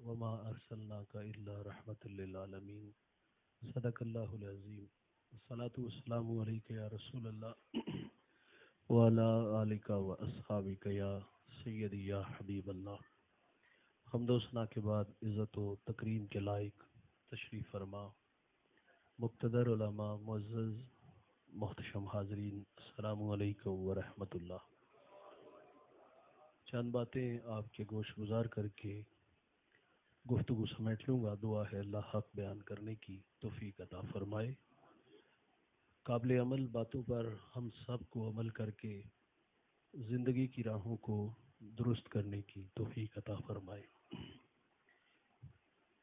وما ارسلناک الا رحمۃ للعالمین صدق اللہ العظیم الصلاۃ والسلام علیک یا رسول اللہ وعلی آلک و اصحابک یا سیدی یا حبیب اللہ۔ حمد و ثنا کے بعد عزت و تکریم کے لائق تشریف فرما مقتدر علماء معزز محتشم حاضرین، السلام علیکم ورحمۃ اللہ۔ چند باتیں آپ کے گوش گزار کر کے گفتگو سمیٹ لوں گا۔ دعا ہے اللہ حق بیان کرنے کی توفیق عطا فرمائے، قابل عمل باتوں پر ہم سب کو عمل کر کے زندگی کی راہوں کو درست کرنے کی توفیق عطا فرمائے۔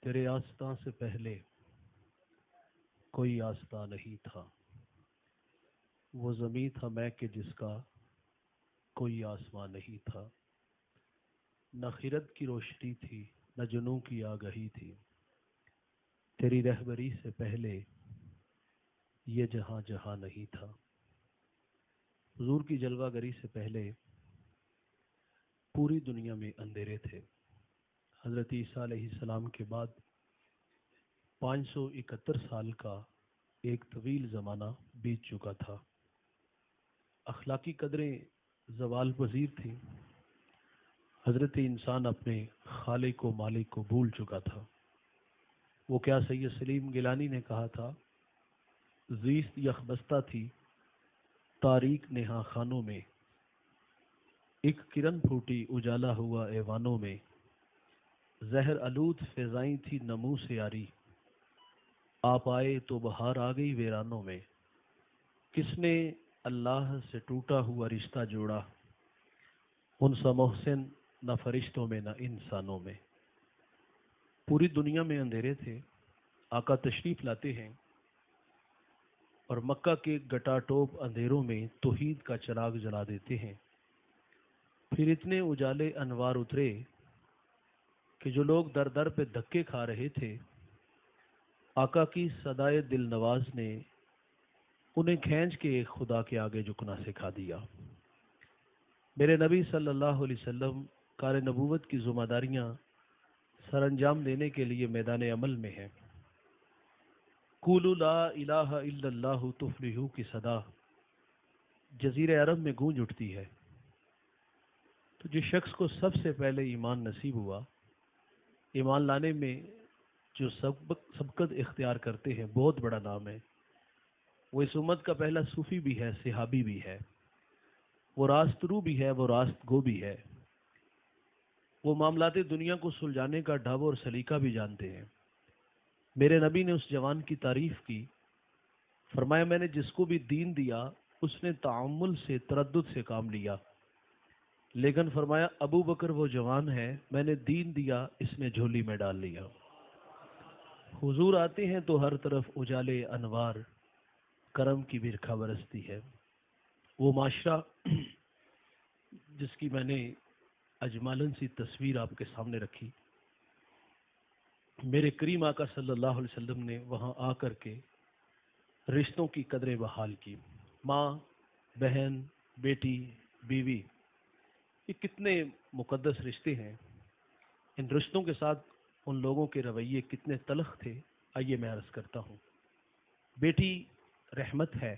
تیرے آستاں سے پہلے کوئی آستاں نہیں تھا، وہ زمیں تھا میں کہ جس کا کوئی آسمان نہیں تھا، نہ خرد کی روشنی تھی نہ جنوں کی آگہی تھی، تیری رہبری سے پہلے یہ جہاں جہاں نہیں تھا، حضور کی جلوہ گری سے پہلے پوری دنیا میں اندھیرے تھے۔ حضرت عیسیٰ علیہ السلام کے بعد 571 سال کا ایک طویل زمانہ بیت چکا تھا، اخلاقی قدریں زوال پذیر تھیں، حضرت انسان اپنے خالق و مالک کو بھول چکا تھا۔ وہ کیا سید سلیم گیلانی نے کہا تھا، زیست یخبستہ تھی تاریک نہا خانوں میں، ایک کرن پھوٹی اجالا ہوا ایوانوں میں، زہر آلود فضائیں تھی نمو سے یاری، آپ آئے تو بہار آ گئی ویرانوں میں، کس نے اللہ سے ٹوٹا ہوا رشتہ جوڑا، ان سا محسن نہ فرشتوں میں نہ انسانوں میں۔ پوری دنیا میں اندھیرے تھے، آقا تشریف لاتے ہیں اور مکہ کے گٹا ٹوپ اندھیروں میں توحید کا چراغ جلا دیتے ہیں۔ پھر اتنے اجالے انوار اترے کہ جو لوگ در در پہ دھکے کھا رہے تھے، آقا کی صدائے دل نواز نے انہیں کھینچ کے ایک خدا کے آگے جھکنا سکھا دیا۔ میرے نبی صلی اللہ علیہ وسلم کار نبوت کی ذمہ داریاں سر انجام دینے کے لیے میدان عمل میں ہیں۔ قولوا لا الہ الا اللہ تفلحوا کی صدا جزیرہ عرب میں گونج اٹھتی ہے۔ تو جس شخص کو سب سے پہلے ایمان نصیب ہوا، ایمان لانے میں جو سبقت اختیار کرتے ہیں، بہت بڑا نام ہے۔ وہ اس امت کا پہلا صوفی بھی ہے، صحابی بھی ہے، وہ راست رو بھی ہے، وہ راست گو بھی ہے، وہ معاملات دنیا کو سلجھانے کا ڈھب اور سلیقہ بھی جانتے ہیں۔ میرے نبی نے اس جوان کی تعریف کی، فرمایا میں نے جس کو بھی دین دیا اس نے تعامل سے تردد سے کام لیا، لیکن فرمایا ابو بکر وہ جوان ہے میں نے دین دیا اس نے جھولی میں ڈال لیا۔ حضور آتے ہیں تو ہر طرف اجالے انوار کرم کی برکھا برستی ہے۔ وہ معاشرہ جس کی میں نے اجمالن سی تصویر آپ کے سامنے رکھی، میرے کریم آقا صلی اللہ علیہ وسلم نے وہاں آ کر کے رشتوں کی قدریں بحال کی۔ ماں، بہن، بیٹی، بیوی، یہ کتنے مقدس رشتے ہیں۔ ان رشتوں کے ساتھ ان لوگوں کے رویے کتنے تلخ تھے، آئیے میں عرض کرتا ہوں۔ بیٹی رحمت ہے،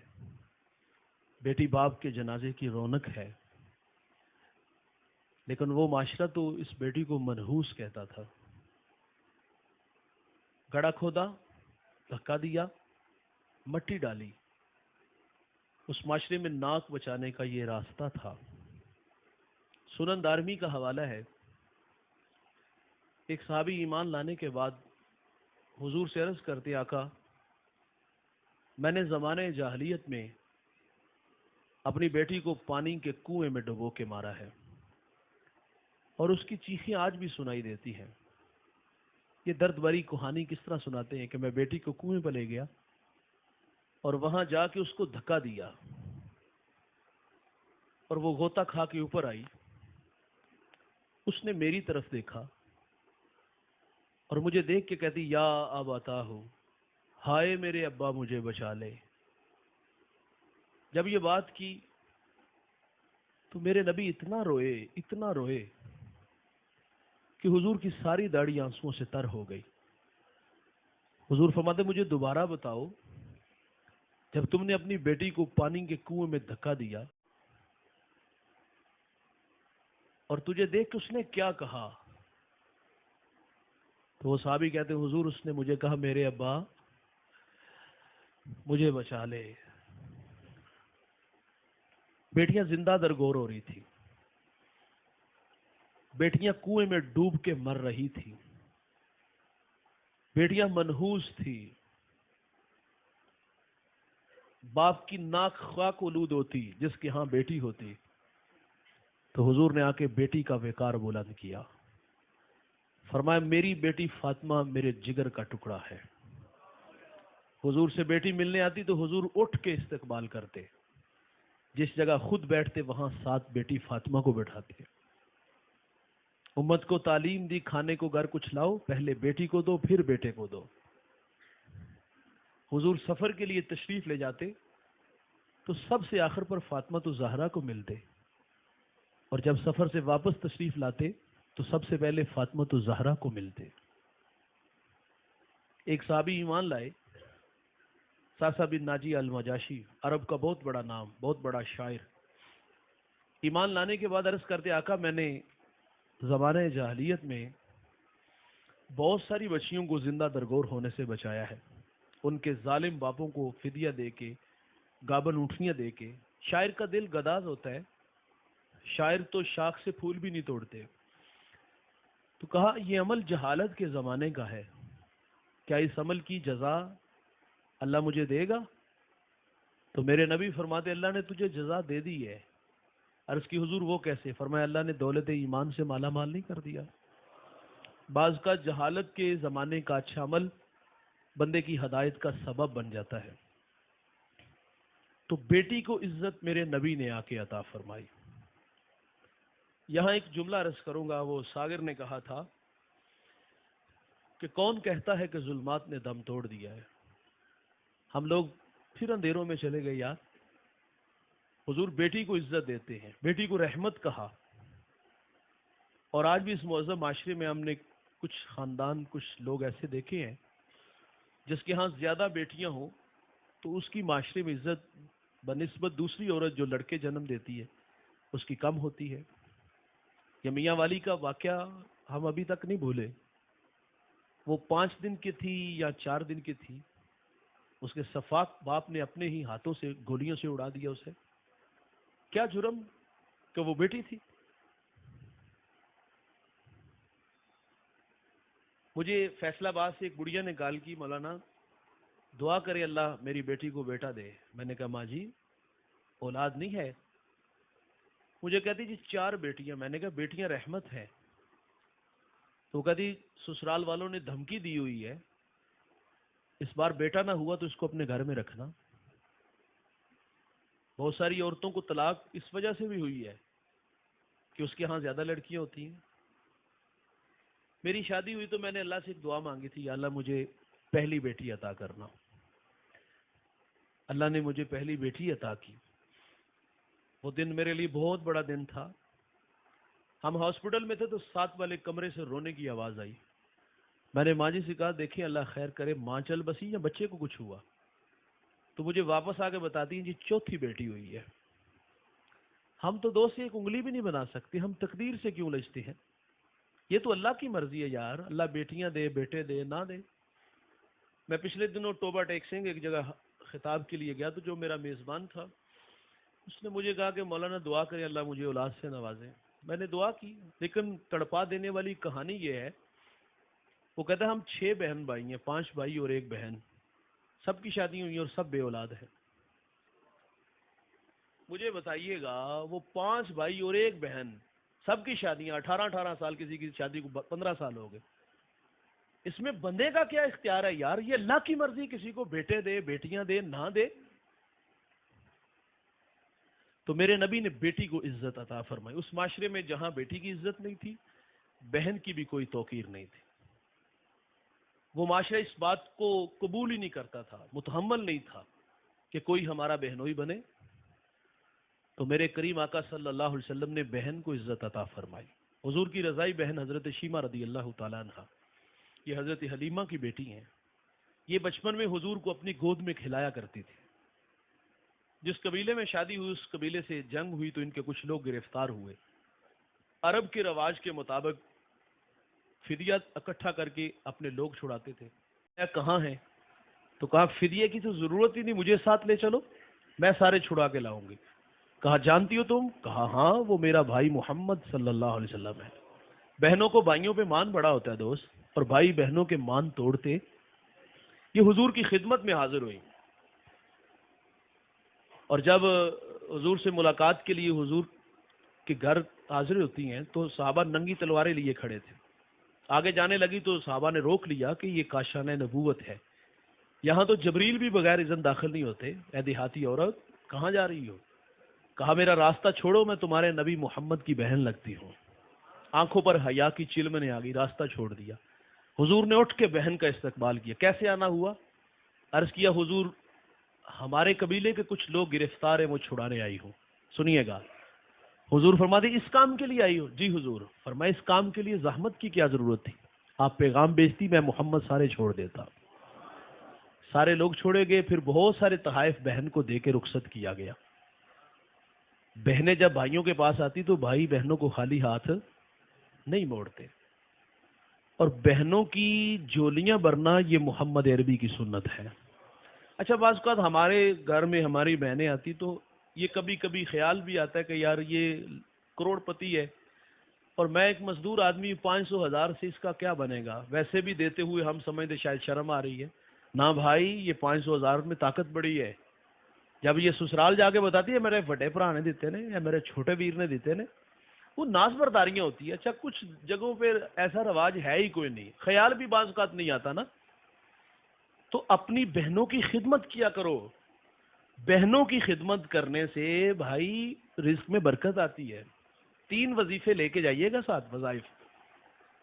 بیٹی باپ کے جنازے کی رونق ہے، لیکن وہ معاشرہ تو اس بیٹی کو منحوس کہتا تھا۔ گڑھا کھودا، دھکا دیا، مٹی ڈالی، اس معاشرے میں ناک بچانے کا یہ راستہ تھا۔ سنن دارمی کا حوالہ ہے، ایک صحابی ایمان لانے کے بعد حضور سے عرض کرتے، آقا میں نے زمانے جاہلیت میں اپنی بیٹی کو پانی کے کنویں میں ڈبو کے مارا ہے اور اس کی چیخیں آج بھی سنائی دیتی ہیں۔ یہ درد بھری کہانی کس طرح سناتے ہیں کہ میں بیٹی کو کنویں پہ لے گیا اور وہاں جا کے اس کو دھکا دیا اور وہ غوطہ کھا کے اوپر آئی، اس نے میری طرف دیکھا اور مجھے دیکھ کے کہتی یا اباتا ہو، ہائے میرے ابا مجھے بچا لے۔ جب یہ بات کی تو میرے نبی اتنا روئے اتنا روئے کہ حضور کی ساری داڑھی آنسوؤں سے تر ہو گئی۔ حضور فرماتے مجھے دوبارہ بتاؤ، جب تم نے اپنی بیٹی کو پانی کے کنویں میں دھکا دیا اور تجھے دیکھ کے اس نے کیا کہا؟ تو وہ صحابی کہتے ہیں حضور اس نے مجھے کہا میرے ابا مجھے بچا لے۔ بیٹیاں زندہ درگور ہو رہی تھی، بیٹیاں کنویں میں ڈوب کے مر رہی تھی، بیٹیاں منحوس تھی، باپ کی ناک خاک آلود ہوتی جس کے ہاں بیٹی ہوتی، تو حضور نے آ کے بیٹی کا وقار بلند کیا، فرمایا میری بیٹی فاطمہ میرے جگر کا ٹکڑا ہے۔ حضور سے بیٹی ملنے آتی تو حضور اٹھ کے استقبال کرتے، جس جگہ خود بیٹھتے وہاں ساتھ بیٹی فاطمہ کو بٹھاتے۔ امت کو تعلیم دی کھانے کو گھر کچھ لاؤ، پہلے بیٹی کو دو پھر بیٹے کو دو۔ حضور سفر کے لیے تشریف لے جاتے تو سب سے آخر پر فاطمہ تو زہرا کو ملتے، اور جب سفر سے واپس تشریف لاتے تو سب سے پہلے فاطمہ تو زہرا کو ملتے۔ ایک صحابی ایمان لائے، ساسا بن ناجی المجاشی، عرب کا بہت بڑا نام، بہت بڑا شاعر۔ ایمان لانے کے بعد عرض کرتے آقا میں نے زمانہ جاہلیت میں بہت ساری بچیوں کو زندہ درگور ہونے سے بچایا ہے، ان کے ظالم باپوں کو فدیہ دے کے، گابن اونٹنیاں دے کے۔ شاعر کا دل گداز ہوتا ہے، شاعر تو شاخ سے پھول بھی نہیں توڑتے۔ تو کہا یہ عمل جہالت کے زمانے کا ہے، کیا اس عمل کی جزا اللہ مجھے دے گا؟ تو میرے نبی فرماتے اللہ نے تجھے جزا دے دی ہے۔ عرض کی حضور وہ کیسے؟ فرمایا اللہ نے دولت ایمان سے مالا مال نہیں کر دیا۔ بعض کا جہالت کے زمانے کا اچھا عمل بندے کی ہدایت کا سبب بن جاتا ہے۔ تو بیٹی کو عزت میرے نبی نے آ کے عطا فرمائی۔ یہاں ایک جملہ عرض کروں گا، وہ ساگر نے کہا تھا کہ کون کہتا ہے کہ ظلمات نے دم توڑ دیا ہے؟ ہم لوگ پھر اندھیروں میں چلے گئے یار۔ حضور بیٹی کو عزت دیتے ہیں، بیٹی کو رحمت کہا، اور آج بھی اس معظم معاشرے میں ہم نے کچھ خاندان، کچھ لوگ ایسے دیکھے ہیں جس کے ہاں زیادہ بیٹیاں ہوں تو اس کی معاشرے میں عزت بنسبت دوسری عورت جو لڑکے جنم دیتی ہے اس کی کم ہوتی ہے۔ یہ میاں والی کا واقعہ ہم ابھی تک نہیں بھولے۔ وہ 5 دن کی تھی یا 4 دن کی تھی، اس کے سفاک باپ نے اپنے ہی ہاتھوں سے گولیوں سے اڑا دیا اسے۔ کیا جرم کہ وہ بیٹی تھی۔ مجھے فیصلہ آباد سے ایک بڑھیا نے گال کی مولانا دعا کرے اللہ میری بیٹی کو بیٹا دے۔ میں نے کہا ماں جی اولاد نہیں ہے؟ مجھے کہتی جی 4 بیٹیاں۔ میں نے کہا بیٹیاں رحمت ہے؟ تو کہتی سسرال والوں نے دھمکی دی ہوئی ہے، اس بار بیٹا نہ ہوا تو اس کو اپنے گھر میں رکھنا۔ بہت ساری عورتوں کو طلاق اس وجہ سے بھی ہوئی ہے کہ اس کے ہاں زیادہ لڑکیاں ہوتی ہیں۔ میری شادی ہوئی تو میں نے اللہ سے ایک دعا مانگی تھی، یا اللہ مجھے پہلی بیٹی عطا کرنا۔ اللہ نے مجھے پہلی بیٹی عطا کی۔ وہ دن میرے لیے بہت بڑا دن تھا۔ ہم ہاسپٹل میں تھے تو ساتھ والے کمرے سے رونے کی آواز آئی۔ میں نے ماں جی سے کہا دیکھیں اللہ خیر کرے، ماں چل بسی یا بچے کو کچھ ہوا؟ تو مجھے واپس آ کے بتاتی ہیں جی 4تھی بیٹی ہوئی ہے۔ ہم تو 2 سے 1 انگلی بھی نہیں بنا سکتے، ہم تقدیر سے کیوں لجتے ہیں؟ یہ تو اللہ کی مرضی ہے یار، اللہ بیٹیاں دے بیٹے دے نہ دے۔ میں پچھلے دنوں ٹوبہ ٹیک سنگھ ایک جگہ خطاب کے لیے گیا تو جو میرا میزبان تھا اس نے مجھے کہا کہ مولانا دعا کریں اللہ مجھے اولاد سے نوازے۔ میں نے دعا کی، لیکن تڑپا دینے والی کہانی یہ ہے، وہ کہتا ہے ہم 6 بہن بھائی ہیں، 5 بھائی اور 1 بہن، سب کی شادی ہوئی ہیں اور سب بے اولاد ہیں۔ مجھے بتائیے گا وہ 5 بھائی اور 1 بہن، سب کی شادیاں 18 سال، کسی کی شادی کو 15 سال ہو گئے، اس میں بندے کا کیا اختیار ہے یار؟ یہ اللہ کی مرضی، کسی کو بیٹے دے بیٹیاں دے نہ دے۔ تو میرے نبی نے بیٹی کو عزت عطا فرمائی۔ اس معاشرے میں جہاں بیٹی کی عزت نہیں تھی، بہن کی بھی کوئی توقیر نہیں تھی، وہ معاشرہ اس بات کو قبول ہی نہیں کرتا تھا، متحمل نہیں تھا کہ کوئی ہمارا بہنوئی بنے۔ تو میرے کریم آقا صلی اللہ علیہ وسلم نے بہن کو عزت عطا فرمائی۔ حضور کی رضائی بہن حضرت شیمہ رضی اللہ تعالیٰ عنہ، یہ حضرت حلیمہ کی بیٹی ہیں، یہ بچپن میں حضور کو اپنی گود میں کھلایا کرتی تھی۔ جس قبیلے میں شادی ہوئی اس قبیلے سے جنگ ہوئی تو ان کے کچھ لوگ گرفتار ہوئے۔ عرب کے رواج کے مطابق فدیہ اکٹھا کر کے اپنے لوگ چھڑاتے تھے۔ کہاں ہیں؟ تو کہا فدیے کی تو ضرورت ہی نہیں، مجھے ساتھ لے چلو، میں سارے چھڑا کے لاؤں گی۔ کہا جانتی ہو تم؟ کہا ہاں، وہ میرا بھائی محمد صلی اللہ علیہ وسلم ہے۔ بہنوں کو بھائیوں پہ مان بڑا ہوتا ہے دوست، اور بھائی بہنوں کے مان توڑتے۔ یہ حضور کی خدمت میں حاضر ہوئی، اور جب حضور سے ملاقات کے لیے حضور کے گھر حاضر ہوتی ہیں تو صحابہ ننگی تلواریں لیے کھڑے تھے۔ آگے جانے لگی تو صحابہ نے روک لیا کہ یہ کاشانہ نبوت ہے، یہاں تو جبریل بھی بغیر اذن داخل نہیں ہوتے۔ اے دیہاتی عورت، کہاں جا رہی ہو؟ کہا میرا راستہ چھوڑو، میں تمہارے نبی محمد کی بہن لگتی ہوں۔ آنکھوں پر حیا کی چلمنے آ گئی، راستہ چھوڑ دیا۔ حضور نے اٹھ کے بہن کا استقبال کیا۔ کیسے آنا ہوا؟ عرض کیا حضور ہمارے قبیلے کے کچھ لوگ گرفتار ہیں، وہ چھڑانے آئی ہوں۔ سنیے گا، حضور فرماتے اس کام کے لیے آئی ہو؟ جی حضور۔ فرمایا اس کام کے لیے زحمت کی کیا ضرورت تھی؟ آپ پیغام بیچتی، میں محمد سارے چھوڑ دیتا۔ سارے لوگ چھوڑے گئے، پھر بہت سارے تحائف بہن کو دے کے رخصت کیا گیا۔ بہنیں جب بھائیوں کے پاس آتی تو بھائی بہنوں کو خالی ہاتھ نہیں موڑتے، اور بہنوں کی جولیاں بھرنا یہ محمد عربی کی سنت ہے۔ اچھا بعض اوقات ہمارے گھر میں ہماری بہنیں آتی تو یہ کبھی کبھی خیال بھی آتا ہے کہ یار یہ کروڑ پتی ہے اور میں ایک مزدور آدمی، 500 ہزار سے اس کا کیا بنے گا؟ ویسے بھی دیتے ہوئے ہم سمجھتے شاید شرم آ رہی ہے۔ نہ بھائی، یہ 500 ہزار میں طاقت بڑی ہے۔ جب یہ سسرال جا کے بتاتی ہے میرے بڑے بھرا نے دیتے نے یا میرے چھوٹے ویر نے دیتے نے، وہ ناز برداریاں ہوتی ہے۔ اچھا کچھ جگہوں پہ ایسا رواج ہے ہی کوئی نہیں، خیال بھی بعض اوقات نہیں آتا نا، تو اپنی بہنوں کی خدمت کیا کرو۔ بہنوں کی خدمت کرنے سے بھائی رزق میں برکت آتی ہے۔ 3 وظیفے لے کے جائیے گا ساتھ، وظائف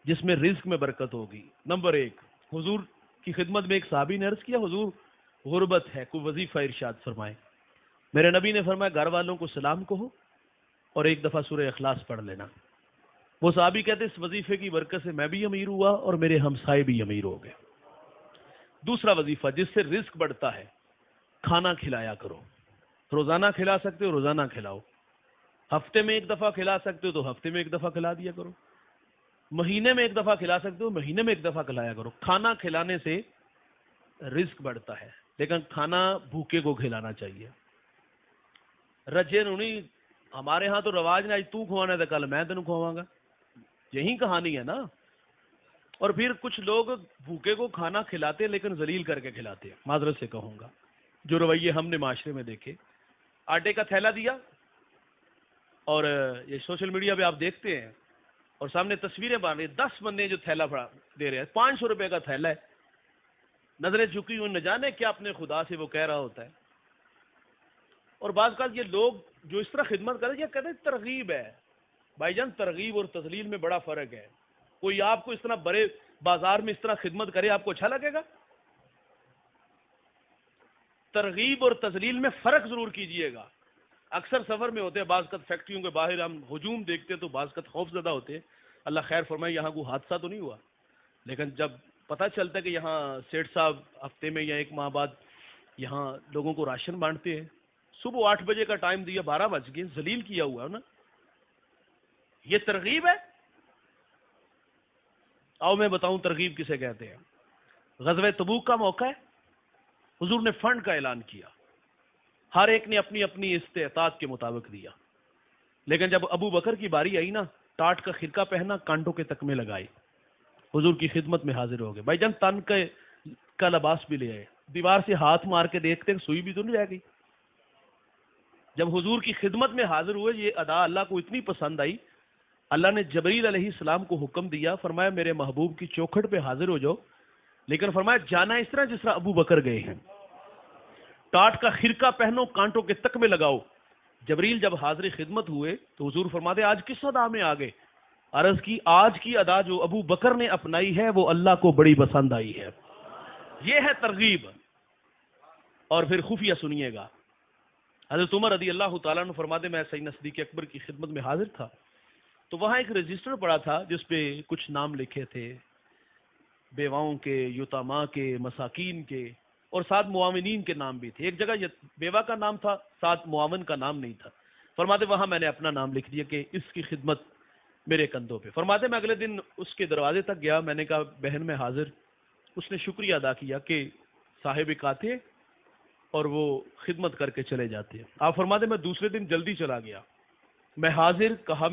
جس میں رزق میں برکت ہوگی۔ نمبر 1، حضور کی خدمت میں ایک صحابی نے عرض کیا حضور غربت ہے، کوئی وظیفہ ارشاد فرمائیں۔ میرے نبی نے فرمایا گھر والوں کو سلام کہو اور ایک دفعہ سورہ اخلاص پڑھ لینا۔ وہ صحابی کہتے اس وظیفے کی برکت سے میں بھی امیر ہوا اور میرے ہمسائے بھی امیر ہو گئے۔ دوسرا وظیفہ جس سے رزق بڑھتا ہے، کھانا کھلایا کرو۔ روزانہ کھلا سکتے ہو روزانہ کھلاؤ، ہفتے میں ایک دفعہ کھلا سکتے ہو تو ہفتے میں ایک دفعہ کھلا دیا کرو، مہینے میں ایک دفعہ کھلا سکتے ہو مہینے میں ایک دفعہ کھلایا کرو۔ کھانا کھلانے سے رزق بڑھتا ہے، لیکن کھانا بھوکے کو کھلانا چاہیے۔ رجے نہیں، ہمارے ہاں تو رواج نے آج تو کھوانا تھا کل میں تینوں کھواؤں گا، یہی کہانی ہے نا۔ اور پھر کچھ لوگ بھوکے کو کھانا کھلاتے لیکن ذلیل کر کے کھلاتے ہیں، معذرت سے کہوں گا، جو رویے ہم نے معاشرے میں دیکھے۔ آٹے کا تھیلا دیا اور یہ سوشل میڈیا پہ آپ دیکھتے ہیں اور سامنے تصویریں بن رہی ہیں، 10 بندے جو تھیلا دے رہے ہیں، 500 روپے کا تھیلا ہے، نظریں جھکی ہوئی، نہ جانے کیا اپنے خدا سے وہ کہہ رہا ہوتا ہے۔ اور بعض اوقات یہ لوگ جو اس طرح خدمت کریں یہ کہتے ہیں ترغیب ہے۔ بھائی جان ترغیب اور تذلیل میں بڑا فرق ہے۔ کوئی آپ کو اس طرح بڑے بازار میں اس طرح خدمت کرے آپ کو اچھا لگے گا؟ ترغیب اور تذلیل میں فرق ضرور کیجئے گا۔ اکثر سفر میں ہوتے ہیں، بعض اوقات فیکٹریوں کے باہر ہم ہجوم دیکھتے ہیں تو بعض اوقات خوف زدہ ہوتے ہیں، اللہ خیر فرمائے یہاں کوئی حادثہ تو نہیں ہوا، لیکن جب پتہ چلتا ہے کہ یہاں سیٹھ صاحب ہفتے میں یا 1 ماہ بعد یہاں لوگوں کو راشن بانٹتے ہیں، صبح 8 بجے کا ٹائم دیا، 12 بج گئے، ذلیل کیا ہوا ہے نا، یہ ترغیب ہے؟ آؤ میں بتاؤں ترغیب کسے کہتے ہیں۔ غزوہ تبوک کا موقع ہے، حضور نے فنڈ کا اعلان کیا، ہر ایک نے اپنی اپنی استطاعت کے مطابق دیا، لیکن جب ابو بکر کی باری آئی نا، ٹاٹ کا خرقہ پہنا، کانٹوں کے تکمے لگائے، حضور کی خدمت میں حاضر ہو گئے۔ بھائی جان تن کا لباس بھی لے آئے، دیوار سے ہاتھ مار کے دیکھتے ہیں سوئی بھی تو نہیں رہ گئی۔ جب حضور کی خدمت میں حاضر ہوئے، یہ ادا اللہ کو اتنی پسند آئی، اللہ نے جبریل علیہ السلام کو حکم دیا، فرمایا میرے محبوب کی چوکھٹ پہ حاضر ہو جاؤ، لیکن فرمایا جانا اس طرح جس طرح ابو بکر گئے ہیں، ٹاٹ کا خرقہ پہنو، کانٹوں کے تکمے لگاؤ۔ جبریل جب حاضر خدمت ہوئے تو حضور فرماتے آج کس ادا میں آگے؟ عرض کی آج کی ادا جو ابو بکر نے اپنائی ہے وہ اللہ کو بڑی پسند آئی ہے، یہ ہے ترغیب۔ اور پھر خفیہ سنیے گا، حضرت عمر رضی اللہ تعالیٰ عنہ فرماتے میں سیدنا صدیق اکبر کی خدمت میں حاضر تھا، تو وہاں ایک رجسٹر پڑا تھا جس پہ کچھ نام لکھے تھے، بیواؤں کے، یتاما کے، مساکین کے، اور ساتھ معاونین کے نام بھی تھے. ایک جگہ بیوہ کا نام تھا، ساتھ معاون کا نام نہیں تھا. فرماتے وہاں میں نے اپنا نام لکھ دیا کہ اس کی خدمت میرے کندھوں پہ. فرماتے میں اگلے دن اس کے دروازے تک گیا، میں نے کہا بہن میں حاضر. اس نے شکریہ ادا کیا کہ صاحب آتے اور وہ خدمت کر کے چلے جاتے ہیں. آپ فرماتے میں دوسرے دن جلدی چلا گیا، میں حاضر، کہا